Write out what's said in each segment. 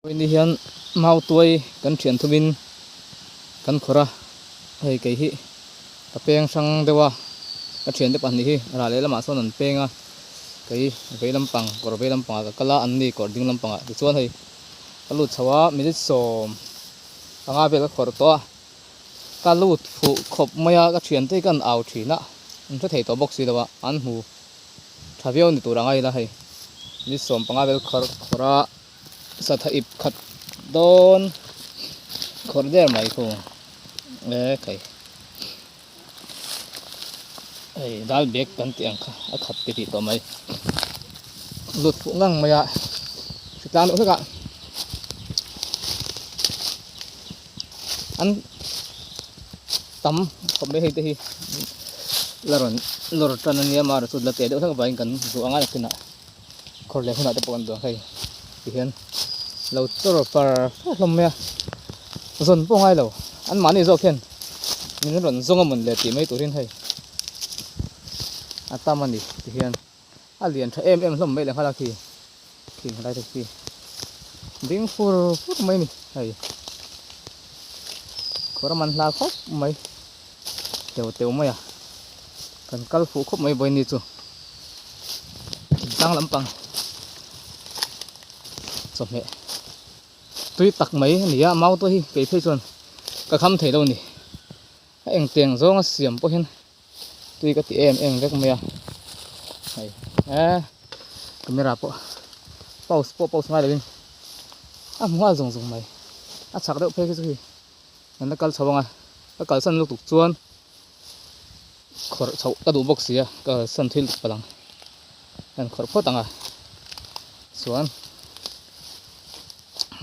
Ini hian mau tuai kan thian thumin kan khora hei ke hi tapeng sang dewa ka thian de pan hi ra le lama son an penga ke ve lampang kor ve lampang ka kala an ni kor ding lampang ti chuan hei kalut chawa minute som anga ve ka khor to kalut phu khop maya ka thian te kan au thina an tha thei to box si dawa an hu thavio ni turangai la hei ni som panga ve khora sa tha ip khat don khor der mai ko kai ai dal bek kan tiang kha a khat ti to mai lut pu ngang maya sitan o ka an tam khom be hei te hi laron lor tan an ya mar su la te de thang bain kan su anga kina khor le khuna te pon do kai ti hian lo tor par hlom me zon po ngai lo an mani zo khen min ron zonga mun le ti mai turin hei atamani ti hian alian tha em hlom mai le khala ki king lai te ki ding fur mai ni hei khora man la khop mai teu mai à kan kal fu khop mai boi ni chu tang lampang chom me tui tak mai nia mau to hi ke phei chon ka kham thei lo ni eng teng zong a siam po hin tui ka ti em vek mai a hai camera po pause mai lovin a mua zong mai a chak deuh phei chu hi an kal chawanga ka kal san lu tuk chuan khor chau ka du box sia ka san thil palang an khor photanga chuan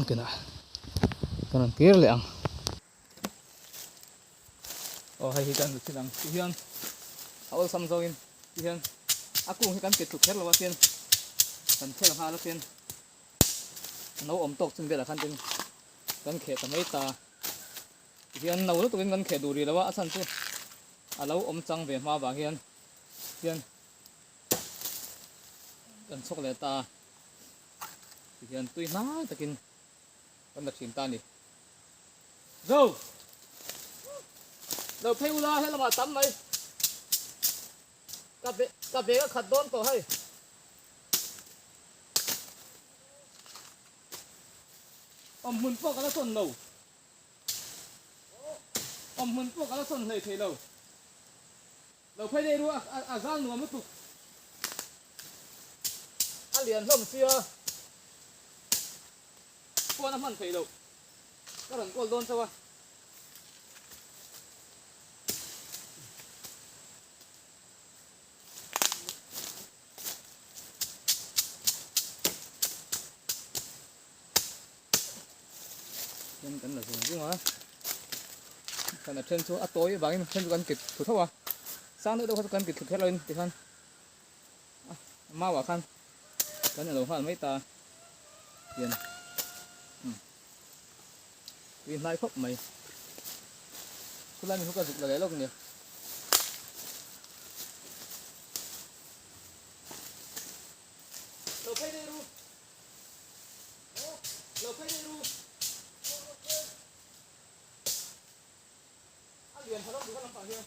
kena kanan kir le ang hai hi kan thidang hian awal samzoin hian akung hi kan ke thuk her lawa ten kan thel ha la ten no om tok chung bela kan tin kan khe tamai ta hian no lu tuin kan khe duri lawa asan chu alo om chang ve ma ba hian kan chok le ta hian tui na takin kan da thin ta ni zo lo phei ula he lama tam mai ka be ka khat don to hai om mun po ka la son lo om mun po ka la son lei thei lo phei dei ru a zan nu mu tu a lian hlom sia po na man thei lo ka ran kol don chawa kan là dùng chung á kan là trên số à tối bằng trên số kan kịch thủ thâu à sáng nữa đâu có kan kịch thực hết lên thì khăn mau à khăn kan là đầu hoa mấy ta tiền viên lai khóc mày cứ lai mình không cần dục là lấy lông nè lô phê đi ru Hãy subscribe cho kênh Ghiền Mì Gõ để không bỏ lỡ những video hấp dẫn.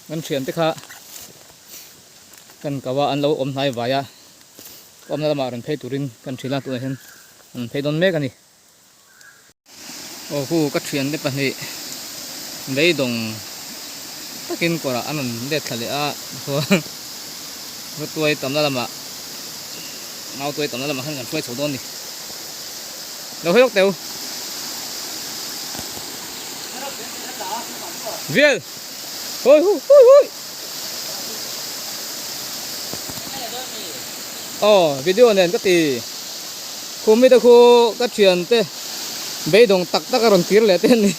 Ngân chuyển tích hạ cần cả an lâu ôm hai vài ôm ra mà rừng thấy turin cần chỉ là tụi hen thấy đón mẹ cái này khu cắt chuyển đấy bạn này đấy đồng takin quả anh để thà lẽ thôi tôi tầm ra mà mau tôi tầm ra mà không cần phơi sầu đôn đi đâu hết tiêu viên ôi video này cái gì khu mi đó khu cái chuyện thế bây đồng tắc tắc rồi kia lại tên này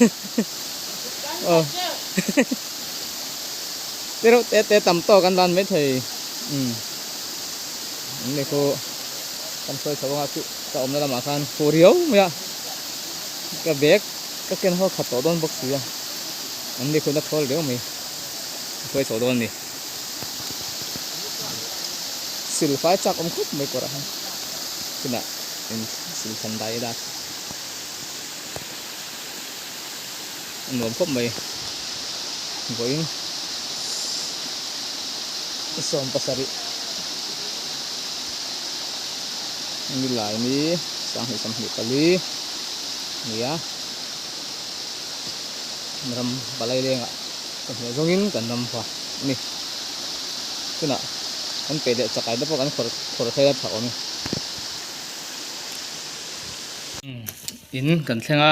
thế đâu té tầm to căn đàn mấy thầy này khu căn soi sầu ngã tụ cả ông nó làm ăn khu riếu mày cái bếp cái kia họ khát tổ đón bốc xì à anh đi khu đất thôi riếu mày soi sầu đón đi sil phải chắc ông khúc mấy quả hàng cái nào sil thành đại đạt anh muốn khúc mấy với som pasari ini lah ini samhi kali ni ya ram balai le nga kan zongin kan nam fa ni kuna kan pede chakai da kan khor thai da thau ni in kan thenga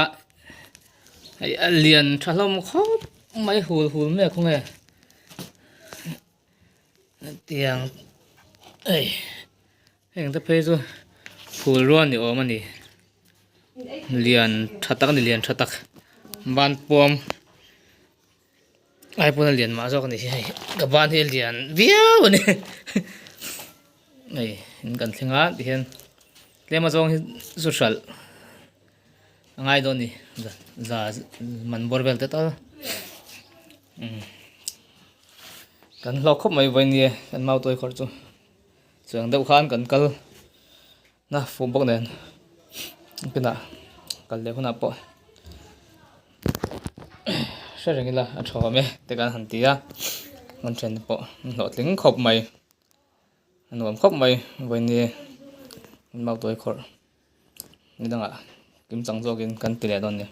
ai alien thalom khop mai hul me khong e tiang ai heng ta phê rồi phul ruan ni om ani lian thatak ban pom ai pun lian ma jok ni ka ban he lian viau ni ai in kan thinga ti hen lema jong social ngai don ni za man borbel te ta kan lo khop mai voin ni kan mau toi khor chu chang deuh khan kan kal na phum bok nen pina kal le khuna po sa rengila a thaw me te kan han tia ngon chen po lo tling khop mai anom khop mai voin ni mau toi khor ni danga kim chang jokin kan tile don ni